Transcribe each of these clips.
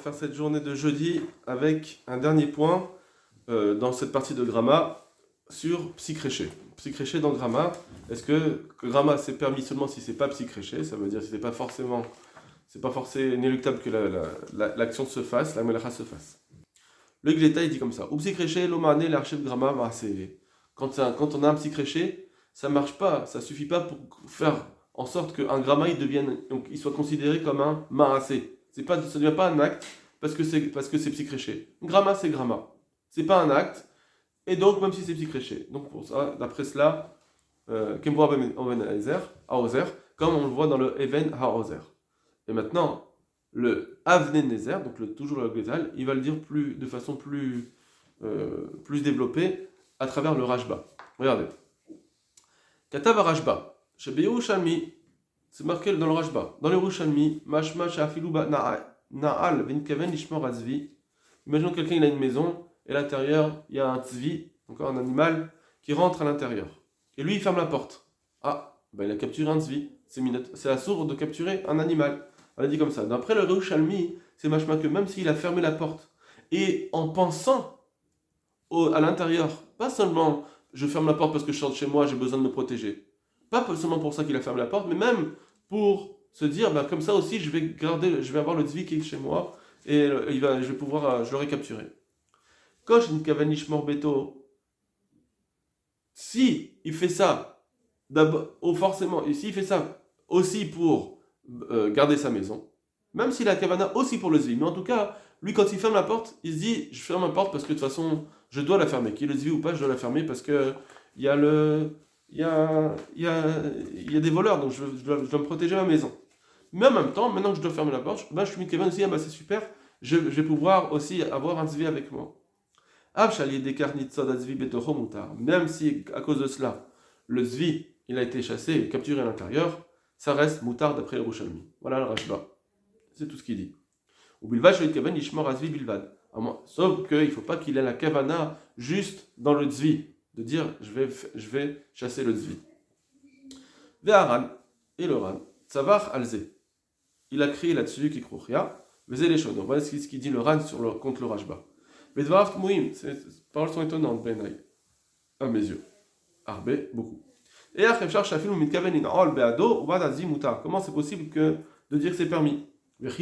faire cette journée de jeudi avec un dernier point dans cette partie de gramma sur psychréché. Psychréché dans gramma, est-ce que gramma c'est permis seulement si c'est pas psychréché, ça veut dire si c'est pas forcément inéluctable que l'action se fasse, la melacha se fasse. Le Gléta il dit comme ça, ou psychréché, l'omane, l'archive gramma, maasévé. Quand on a un psychréché, ça marche pas, ça suffit pas pour faire en sorte qu'un gramma il soit considéré comme un maasé. Ça ne devient pas un acte parce que c'est psychréché. Gramma c'est gramma. C'est pas un acte, et donc même si c'est psychréché. Donc pour ça, d'après cela, Kemboa ben Haozer, comme on le voit dans le Even Haozer. Et maintenant, le Avnen Nezer, donc toujours le Glétal, il va le dire de façon plus développée à travers le Rashba. Regardez. Katav Rashba. Chez Yerushalmi, c'est marqué dans le Rashba. Dans le Yerushalmi, Mashma Shafilu Na'al Vinkaven Ishmor Azvi. Imaginons quelqu'un il a une maison et à l'intérieur il y a un tzvi, encore un animal, qui rentre à l'intérieur. Et lui il ferme la porte. Ah, ben il a capturé un tzvi. C'est assourd de capturer un animal. On a dit comme ça. D'après le Yerushalmi, c'est machma que même s'il a fermé la porte et en pensant à l'intérieur, pas seulement je ferme la porte parce que je sors de chez moi, j'ai besoin de me protéger. Pas seulement pour ça qu'il a fermé la porte, mais même pour se dire, ben, comme ça aussi, je vais avoir le tzvi qui est chez moi et je l'aurai capturé. Kosh Nkavanish Morbeto, si il fait ça, forcément, et s'il fait ça aussi pour garder sa maison, même s'il a kavana aussi pour le tzvi, mais en tout cas, lui quand il ferme la porte, il se dit, je ferme la porte parce que de toute façon, je dois la fermer, qu'il y ait le tzvi ou pas, je dois la fermer parce que il y a des voleurs, donc je dois me protéger ma maison. Mais en même temps, maintenant que je dois fermer la porte, je suis mis Kevin aussi, ah bah c'est super, je vais pouvoir aussi avoir un tzvi avec moi. Même si à cause de cela, le tzvi, il a été chassé et capturé à l'intérieur, ça reste moutard d'après le Yerushalmi. Voilà le Rashba. C'est tout ce qu'il dit. Sauf qu'il ne faut pas qu'il ait la kavana juste dans le tzvi, de dire je vais chasser le tzvi. Ve'aran, et le ran, tsavar alze. Il a crié là-dessus, qui krouchia, vezé les chodons. Voilà ce qu'il dit le ran contre le Rashba. Vedvarav kmouim, ces paroles sont étonnantes, benay, à mes yeux. Arbe, beaucoup. Et achevchar shafil ou mitkaven in ol beado, ou badazi mutar. Comment c'est possible de dire que c'est permis? Parce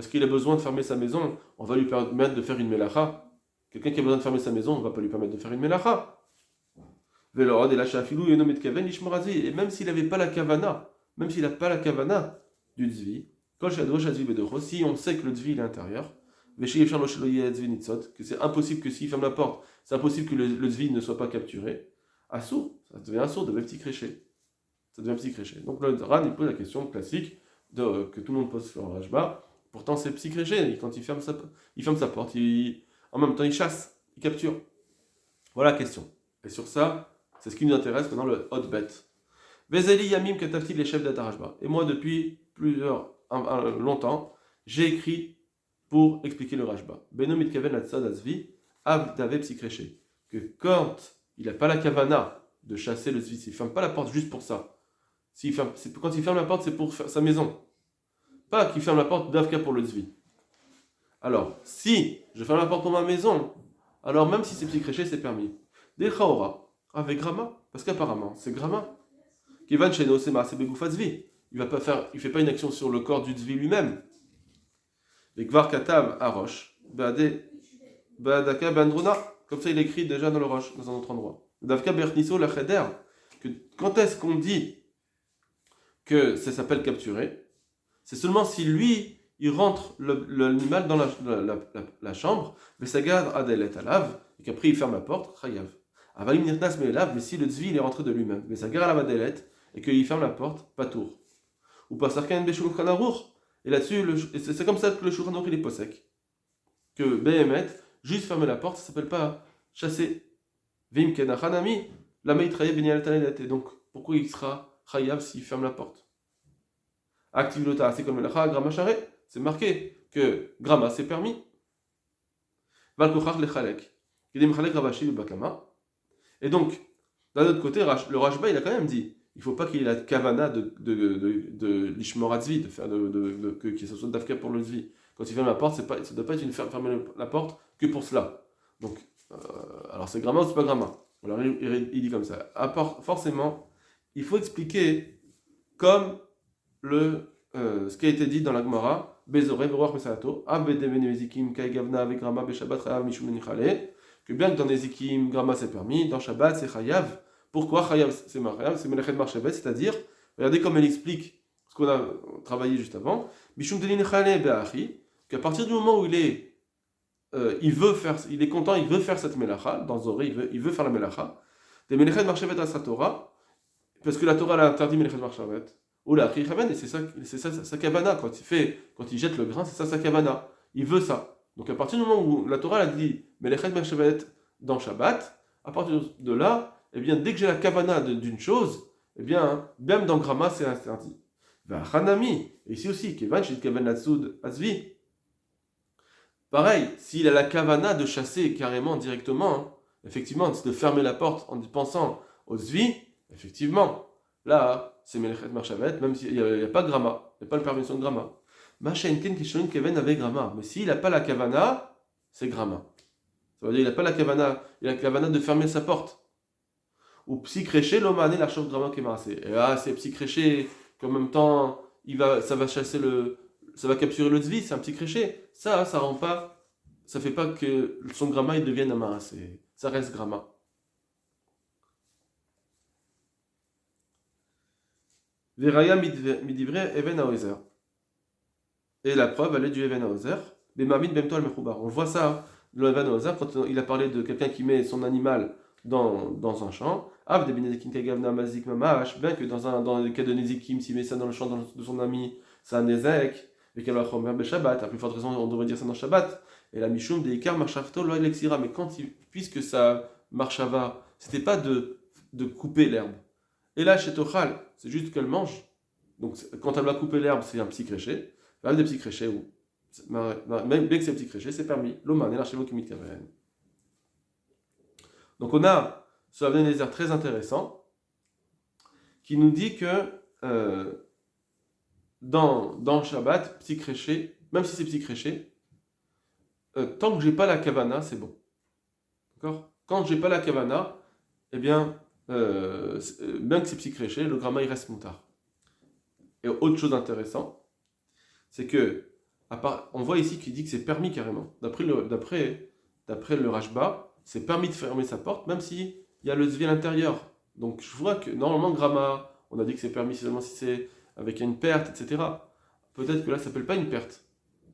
qu'il a besoin de fermer sa maison, on va lui permettre de faire une melacha. Quelqu'un qui a besoin de fermer sa maison, on ne va pas lui permettre de faire une melacha. Et même s'il n'avait pas la kavana, même s'il n'a pas la kavana du tzvi, si on sait que le tzvi est à l'intérieur, que c'est impossible que s'il ferme la porte, c'est impossible que le tzvi ne soit pas capturé, assourd, ça devient assourd, devient petit créché. Ça devient psychréché. Donc le Ran il pose la question classique que tout le monde pose sur le Rashba. Pourtant c'est psychréché. Quand il ferme sa porte, en même temps il chasse, il capture. Voilà la question. Et sur ça, c'est ce qui nous intéresse maintenant le hot bet. Vezeli Yamim Katafti les chefs d'Atarashba. Et moi depuis longtemps, j'ai écrit pour expliquer le Rashba. Benomit Kaven Atzad Azvi Avdave psychréché. Que quand il n'a pas la kavana de chasser le tzvi, s'il ne ferme pas la porte juste pour ça. Quand il ferme la porte, c'est pour faire sa maison. Pas qu'il ferme la porte d'Avka pour le tzvi. Alors, si je ferme la porte pour ma maison, alors même si c'est psychréché, c'est permis. Des chaora, avec gramma, parce qu'apparemment, c'est gramma. Kivan sheno sema c'est begoufa tzvi. Il fait pas une action sur le corps du tzvi lui-même. Et kvar katav arosh, badaka bandruna, comme ça il écrit déjà dans le roche, dans un autre endroit. Davka berniso la cheder, que quand est-ce qu'on dit que ça s'appelle capturer? C'est seulement si lui, il rentre l'animal dans la chambre, mais ça garde Adelet alav, et qu'après il ferme la porte, chayav. Avalim nirnas me lav, mais si le tzvi il est rentré de lui-même, mais ça garde Adelet, et qu'il ferme la porte, pas tour. Ou pas sarkan beshuluk kanarour, et là-dessus, c'est comme ça que le shulchan il est posek. Que Behemet, juste fermer la porte, ça s'appelle pas chasser. Vim kenachanami, la meitraye benyal tanelet, et donc pourquoi il sera chayav s'il ferme la porte? Active l'ota, c'est comme le lacha, gramma charé, c'est marqué que gramma c'est permis. Valkochach lechalek, idem chalek ravashi bakama. Et donc, d'un autre côté, le Rashba il a quand même dit, il ne faut pas qu'il y ait la kavana de l'ishmor hatzvi, de faire que ce soit dafka pour le tzvi. Quand il ferme la porte, ça ne doit pas être fermer la porte que pour cela. Donc, alors c'est gramma ou c'est pas gramma. Alors il dit comme ça. Forcément, il faut expliquer comme ce qui a été dit dans la Gemara, Bezore, Beroach Mesato, Abedevene Zikim, Kai Gavna, avec Gramma, Beshabbat, Chayav, Mishum Nichale, que bien que dans les Zikim, Gramma c'est permis, dans Shabbat c'est Chayav. Pourquoi Chayav c'est Melechet Marchevet, c'est-à-dire, regardez comme elle explique ce qu'on a travaillé juste avant, Mishum Nichale Be'achi, qu'à partir du moment où il est content, il veut faire cette melacha, dans Zoré, il veut faire la melacha, des Melechet Marchevet à sa Torah, parce que la Torah l'a interdit Melechet Marchevet. Ou la et c'est ça sa kavana. Quand il jette le grain, c'est ça sa kavana. Il veut ça. Donc à partir du moment où la Torah a dit Melechet Merchevet dans Shabbat, à partir de là, eh bien, dès que j'ai la kavana d'une chose, eh bien, même dans Grama, c'est interdit. Hanami, et ici aussi, Kevan Shit Kavan Latsud Azvi. Pareil, s'il a la kavana de chasser carrément, directement, effectivement, de fermer la porte en pensant au Zvi, effectivement, là, c'est Melechet Marchavet, même s'il n'y a pas de gramma, il n'y a pas la permission de gramma. Machenken Kishonin Keven avec gramma, mais s'il n'a pas la kavana, c'est gramma. Ça veut dire qu'il n'a pas la kavana, il a la kavana de fermer sa porte. Ou psychréché, l'omane, la chose gramma qui est massée. Et là, c'est psychréché, qu'en même temps, ça va chasser ça va capturer le tzvi, c'est un psychréché. Ça rend pas, ça fait pas que son gramma il devienne amassé. Ça reste gramma. Veraya midivre even haozer. Et la preuve, elle est du even haozer. Mais mamid bemto al mechoubar. On voit ça, le even haozer, quand il a parlé de quelqu'un qui met son animal dans un champ. Av de benedekin kagavna mazik mamash. Bien que dans le cas de Nezikim, s'il met ça dans le champ de son ami, c'est un nezek. Et qu'elle va chomer be Shabbat. À plus forte raison, on devrait dire ça dans Shabbat. Et la mishum de ikar marchavto lo alexira. Mais puisque ça marchava, c'était pas de couper l'herbe. Et là, chez Tochal, c'est juste qu'elle mange. Donc, quand elle va couper l'herbe, c'est un petit créché. Avec des petits créchés, même bien que c'est un petit créché, c'est permis. L'oman et l'archivo qui mitkaven. Donc, on a ce Avnezer très intéressant qui nous dit que dans Shabbat, petit créché, même si c'est petit créché, tant que j'ai pas la kavana, c'est bon. D'accord ? Quand j'ai pas la kavana, eh bien, bien que c'est psychréché, le gramma il reste moutard. Et autre chose intéressante, c'est que on voit ici qu'il dit que c'est permis carrément. D'après le Rashba, c'est permis de fermer sa porte, même s'il y a le zvi à l'intérieur. Donc je vois que normalement gramma, on a dit que c'est permis seulement si c'est avec une perte, etc. Peut-être que là ça s'appelle pas une perte.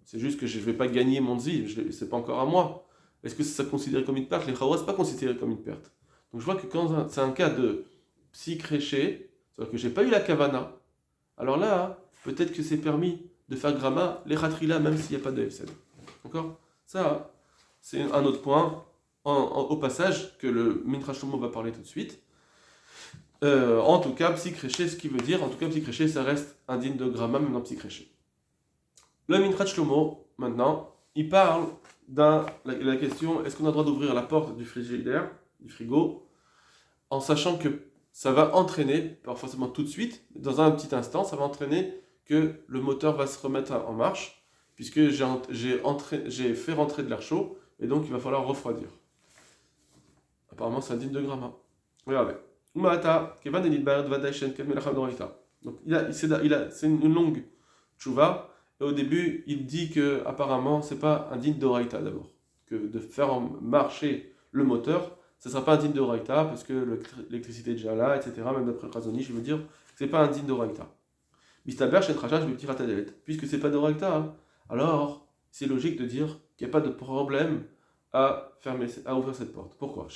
C'est juste que je ne vais pas gagner mon zvi, c'est pas encore à moi. Est-ce que c'est considéré comme une perte? Les chawas, c'est pas considéré comme une perte. Donc je vois que quand c'est un cas de psychréché, c'est-à-dire que j'ai pas eu la kavana, alors là, peut-être que c'est permis de faire gramma, les ratrila, même s'il n'y a pas de FSN. D'accord? Ça, c'est un autre point au passage que le Mintra Shlomo va parler tout de suite. En tout cas, psychréché, ce qui veut dire, en tout cas, psychréché, ça reste indigne de gramma, même dans psychréché. Le Mintra Shlomo, maintenant, il parle la question, est-ce qu'on a le droit d'ouvrir la porte du frigidaire, du frigo, en sachant que ça va entraîner, pas forcément tout de suite, dans un petit instant, ça va entraîner que le moteur va se remettre en marche, puisque j'ai fait rentrer de l'air chaud, et donc il va falloir refroidir. Apparemment, c'est indigne de gramma. Regardez. Donc, c'est une longue tchouva, et au début, il dit que apparemment, c'est pas indigne d'oraita d'abord, que de faire marcher le moteur, ce ne sera pas indigne d'oraita, parce que l'électricité est déjà là, etc. Même d'après le Razoni, je veux dire, c'est pas indigne d'oraita. Mistaber chez Trajan, je vais tirer à ta delette. Puisque c'est pas d'oraita, hein, alors c'est logique de dire qu'il n'y a pas de problème à ouvrir cette porte. Pourquoi?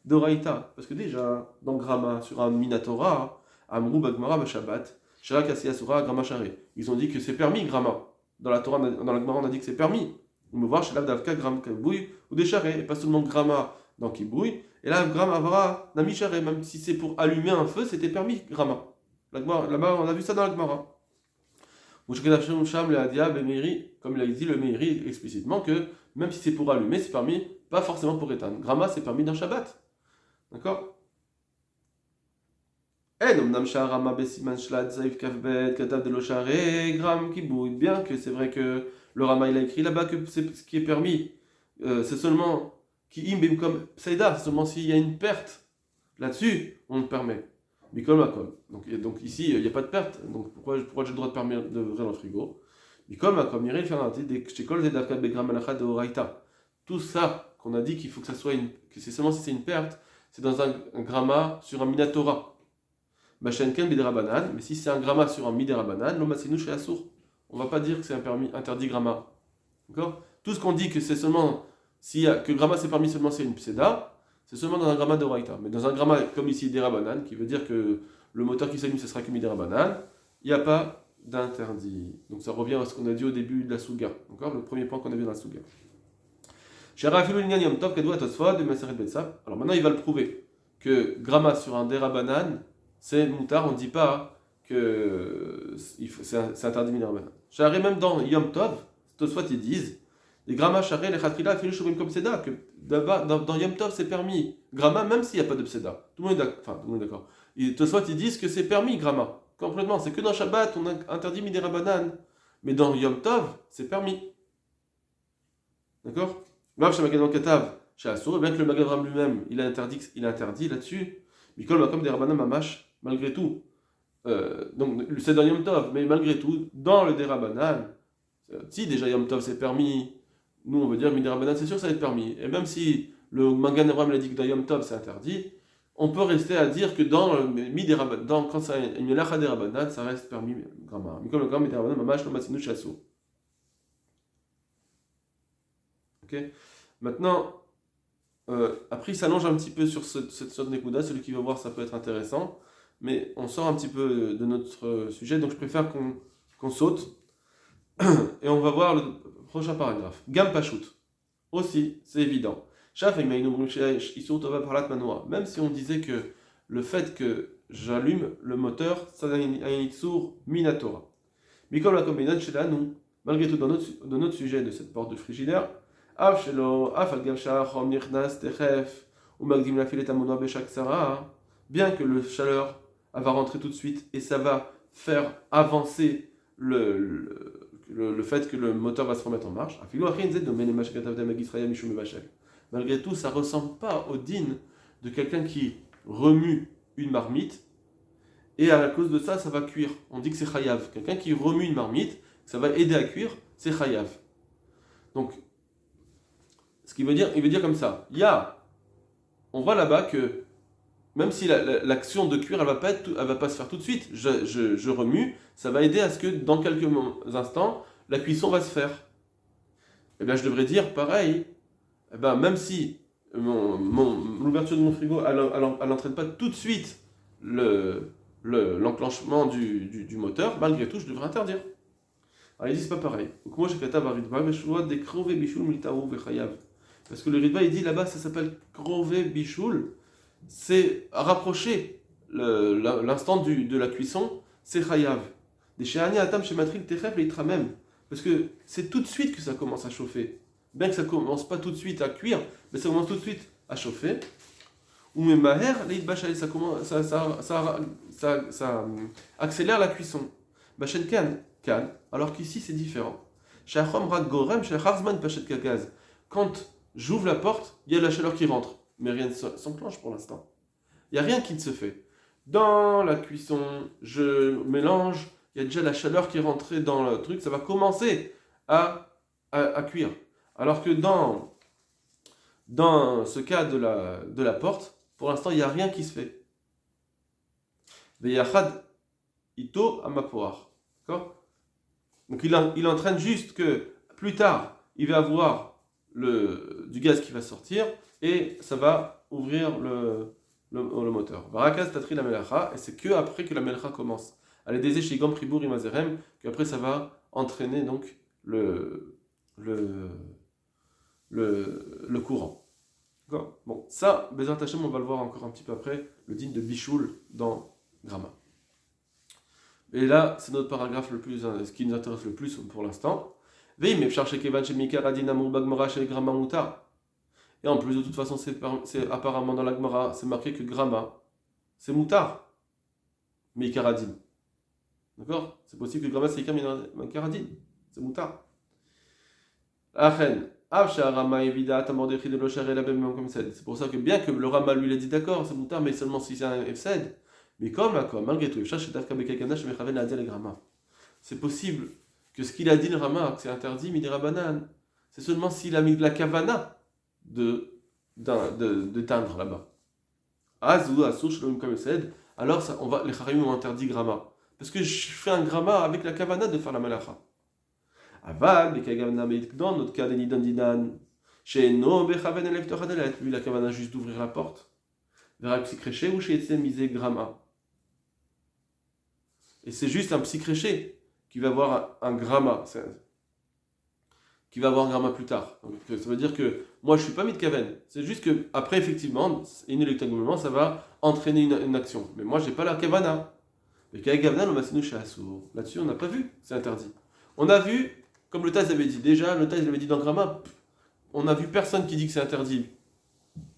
D'oraita. Parce que déjà, dans Gramma, sur un Minatora, Amrou Bagmara Bashabat, Sharak Asiyasura Gramma Share. Ils ont dit que c'est permis, Gramma. Dans la Torah, dans la Gemara, on a dit que c'est permis. On me voir chez l'Avdavka, Gram Kabouy ou des charrets, et pas seulement Gramma dans Kibouy. Et là, Gramma Avra, Nami Charé, même si c'est pour allumer un feu, c'était permis, Gramma. Là-bas, on a vu ça dans la Gemara. Comme il a dit le Meiri explicitement, que même si c'est pour allumer, c'est permis, pas forcément pour éteindre. Gramma, c'est permis dans Shabbat. D'accord? Bien que c'est vrai que le Rama il a écrit là-bas que c'est ce qui est permis. C'est seulement qui im comme Saïda, c'est seulement s'il y a une perte là-dessus, on le permet. Mikol Makom. Donc ici, il n'y a pas de perte. Donc pourquoi j'ai le droit de permettre de ouvrir le frigo? Mikol Makom, Iril Fernati, des Chekol Zedavka Begram Alachat de Oraita. Tout ça qu'on a dit qu'il faut que ça soit que c'est seulement si c'est une perte, c'est dans un gramma sur un Minatora. Bashenken Biderabanan, mais si c'est un gramma sur un Miderabanan, l'Omasinu chez Assour. On ne va pas dire que c'est un permis interdit gramma. D'accord? Tout ce qu'on dit que c'est seulement que gramma c'est permis seulement s'il y a une pseda, c'est seulement dans un gramma de Oraita. Mais dans un gramma comme ici Derabanan, qui veut dire que le moteur qui s'allume ce sera que Miderabanan, il n'y a pas d'interdit. Donc ça revient à ce qu'on a dit au début de la Souga. D'accord? Le premier point qu'on a vu dans la Souga. Alors maintenant il va le prouver que gramma sur un Derabanan, c'est moutar, on ne dit pas que c'est interdit Miderabanan. J'arrive même dans Yom Tov, Tosfot ils disent les gramma charé les khatrila filu shuvim comme pseda que dans Yom Tov c'est permis gramma même s'il n'y a pas de pseda. Tout le monde est d'accord. Et Tosfot ils disent que c'est permis gramma complètement. C'est que dans Shabbat on interdit midirabanan, mais dans Yom Tov c'est permis. D'accord? Même chez Magadon Katav, chez Assour, bien que le Magadram lui-même il a interdit là-dessus. Mikol Makom des Rabbanan Mamash malgré tout. Donc c'est dans Yom Tov, mais malgré tout dans le Derabanan. Si déjà Yom Tov c'est permis, nous on veut dire Midirabanan c'est sûr que ça va être permis. Et même si le Magan Avraham l'a dit que dans Yom Tov c'est interdit, on peut rester à dire que dans le Midirabanan, quand ça une Yelacha Derabanan, ça reste permis gramma. Mikol Makom Midirabanan Mamash no Matsinu Chassou. Ok. Maintenant, après il s'allonge un petit peu sur cette sorte de Nekuda, celui qui veut voir ça peut être intéressant, mais on sort un petit peu de notre sujet, donc je préfère qu'on saute. Et on va voir le prochain paragraphe. Gam Pashut. Aussi, c'est évident. Même si on disait que le fait que j'allume le moteur, ça a un itsur minatora. Mikol la kombinat chez nous, malgré tout, dans notre sujet de cette porte de frigidaire, af shelo, af al gamsha, chom nirnas, techef, ou magdim la filet amonoa beshak sara, bien que le chaleur va rentrer tout de suite et ça va faire avancer le fait que le moteur va se remettre en marche. Malgré tout, ça ne ressemble pas au din de quelqu'un qui remue une marmite et à cause de ça, ça va cuire. On dit que c'est chayav. Quelqu'un qui remue une marmite, ça va aider à cuire, c'est chayav. Donc, ce qu'il veut dire, il veut dire comme ça. On voit là-bas que même si l'action de cuire, elle va pas se faire tout de suite, je remue, ça va aider à ce que dans quelques instants, la cuisson va se faire. Et bien, je devrais dire pareil, même si l'ouverture de mon frigo, elle n'entraîne pas tout de suite l'enclenchement du moteur, malgré tout, je devrais interdire. Alors, il dit, c'est pas pareil. Parce que le ritva, il dit là-bas, ça s'appelle krové bichoul. C'est rapprocher l'instant de la cuisson, c'est chayav. Des chéani atam chez matril techef et itramem. Parce que c'est tout de suite que ça commence à chauffer. Bien que ça commence pas tout de suite à cuire, mais ça commence tout de suite à chauffer. Ou même maher, ça accélère la cuisson. Bachen kan, alors qu'ici c'est différent. Quand j'ouvre la porte, il y a de la chaleur qui rentre. Mais rien ne s'enclenche pour l'instant. Il n'y a rien qui ne se fait. Dans la cuisson, je mélange, il y a déjà la chaleur qui est rentrée dans le truc, ça va commencer à cuire. Alors que dans ce cas de la porte, pour l'instant, il n'y a rien qui se fait. Veyachad ito amapoar. D'accord? Donc il entraîne juste que plus tard, il va avoir du gaz qui va sortir, et ça va ouvrir le moteur. Varakaz tatri la melacha, et c'est que après que la melacha commence. Elle est désée chez Gom Pribour Imazerem, qu'après ça va entraîner donc le courant. D'accord? Bon, ça, Bezat Hashem, on va le voir encore un petit peu après, le digne de Bichoul dans Gramma. Et là, c'est notre paragraphe ce qui nous intéresse le plus pour l'instant. Et en plus, de toute façon, c'est apparemment dans la Gemara, c'est marqué que Gramma, c'est moutar. mais Ikaradin. D'accord? C'est possible que Grama c'est Ikaradin. C'est moutar. Achen. C'est pour ça que bien que le Rama lui l'a dit d'accord, c'est moutar, mais seulement si c'est un Efsed. Mais comme, malgré tout, c'est possible que ce qu'il a dit le Rama, que c'est interdit, mais il Rabanan, c'est seulement s'il a mis de la kavana de teindre là-bas. Azou, Asur, Shalom comme Efsed, alors ça, les Charim ont interdit Grama. Parce que je fais un Grama avec la kavana de faire la malacha. Aval, dans notre cas, lui, la kavana juste d'ouvrir la porte. Vers psychréché ou chez Etse misé Grama. Et c'est juste un psychréché qui va avoir un Grama, qui va avoir un Grama plus tard. Donc, ça veut dire que moi je suis pas mis de kaven. C'est juste que après effectivement, inéluctablement, ça va entraîner une action. Mais moi j'ai pas la kavana. Le kavana, le masinu chez Assour. Là-dessus on n'a pas vu, c'est interdit. On a vu, comme le Taz avait dit déjà, le Taz avait dit dans Grama, on a vu personne qui dit que c'est interdit.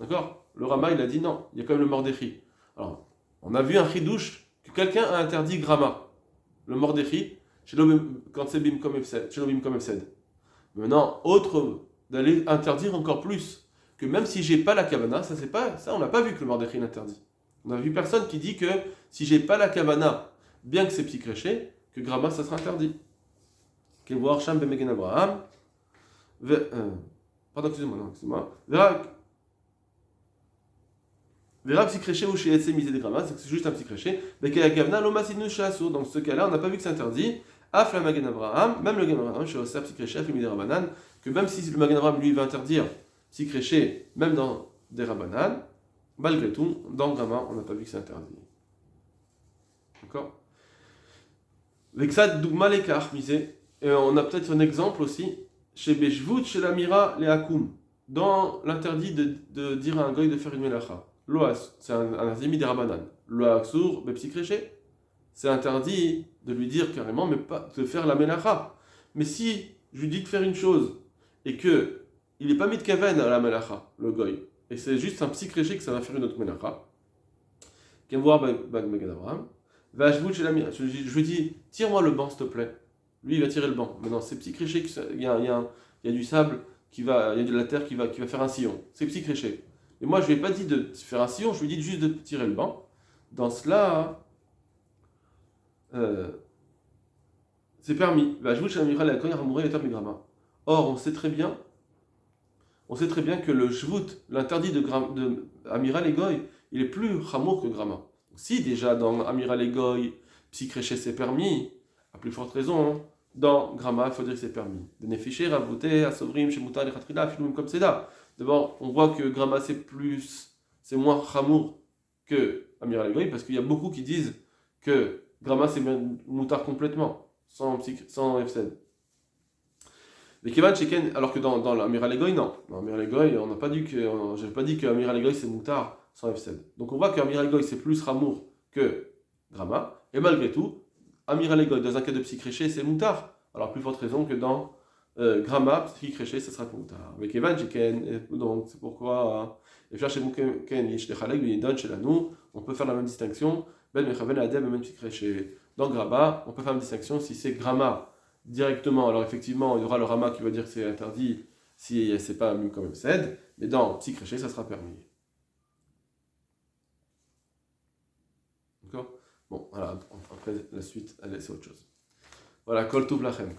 D'accord? Le Rama il a dit non, il y a quand même le Mordéchi. Alors, on a vu un chidouche que quelqu'un a interdit Grama. Le Mordéchi, quand c'est bim comme Efsed. Maintenant, autre, d'aller interdire encore plus, que même si j'ai pas la kavana, ça on n'a pas vu que le Mordéchi l'interdit. On n'a vu personne qui dit que si j'ai pas la kavana, bien que c'est psychréché, que Grama ça sera interdit. Qu'est voir Sham Bemegen Abraham, pardon, excusez-moi, Verra psychréché ou chez Etse misé des Grama, c'est juste un psychréché, mais qu'il y a Gavna l'omasinu chassou. Dans ce cas-là, on n'a pas vu que c'est interdit. Af la Magen Abraham, même le Magen Abraham, chez Osa psychréché, af le Rabanan, que même si le Magen Abraham lui va interdire psychréché, même dans des Rabanan, malgré tout, dans Grama, on n'a pas vu que c'est interdit. D'accord? Avec ça, Dougma l'écart, misé. Et on a peut-être un exemple aussi, chez Bejvout, chez l'Amira, les Hakoum, dans l'interdit de dire à un goy de faire une melacha. Loas, c'est un interdit des Rabanan. Loaxur, psychréché, c'est interdit de lui dire carrément, mais pas de faire la melacha. Mais si je lui dis de faire une chose et que il n'est pas mis de kaven à la melacha, le goy, et c'est juste un psychréché que ça va faire une autre melacha, qu'est voir Magen Abraham, je lui dis, tire-moi le banc s'il te plaît. Lui, il va tirer le banc. Maintenant, c'est psychréché, il y a du sable, il y a de la terre qui va faire un sillon. C'est psychréché. Et moi, je ne lui ai pas dit de faire un sillon, je lui ai dit juste de tirer le banc. Dans cela, c'est permis. Or, on sait très bien que le shvut, l'interdit de Amiral et Goy, il est plus chamour que Grama. Si déjà dans Amiral et Goy, psychréché c'est permis, à plus forte raison, dans Grama, il faut dire que c'est permis. De Nefiché, Ravouté, Asovrim, Shemuta, Lechatrila, Filum comme Seda. D'abord, on voit que Grama c'est moins chamour que Amiral et Goy, parce qu'il y a beaucoup qui disent que Grama c'est moutard complètement, sans FSN. Mais Kevan Sheken, alors que dans l'Amiral et Goy, non. Dans l'Amiral et Goy, je n'ai pas dit que Amiral et Goy c'est moutard sans FSN. Donc on voit qu'Amiral et Goy c'est plus chamour que Grama, et malgré tout, Amiral et Goy, dans un cas de psychréché, c'est moutard. Alors plus forte raison que dans Grama, psychréché, ce sera moutard. Mais Kevan Sheken, donc c'est pourquoi. Et faire chez Mouken, on peut faire la même distinction. Ben Mechaven Adem, même psychréché. Dans Grama, on peut faire une distinction si c'est Grama directement. Alors effectivement, il y aura le Rama qui va dire que c'est interdit si c'est pas même comme cède, mais dans psychréché, ça sera permis. D'accord? Bon, voilà, après la suite, allez, c'est autre chose. Voilà, Kol Tov Lachem.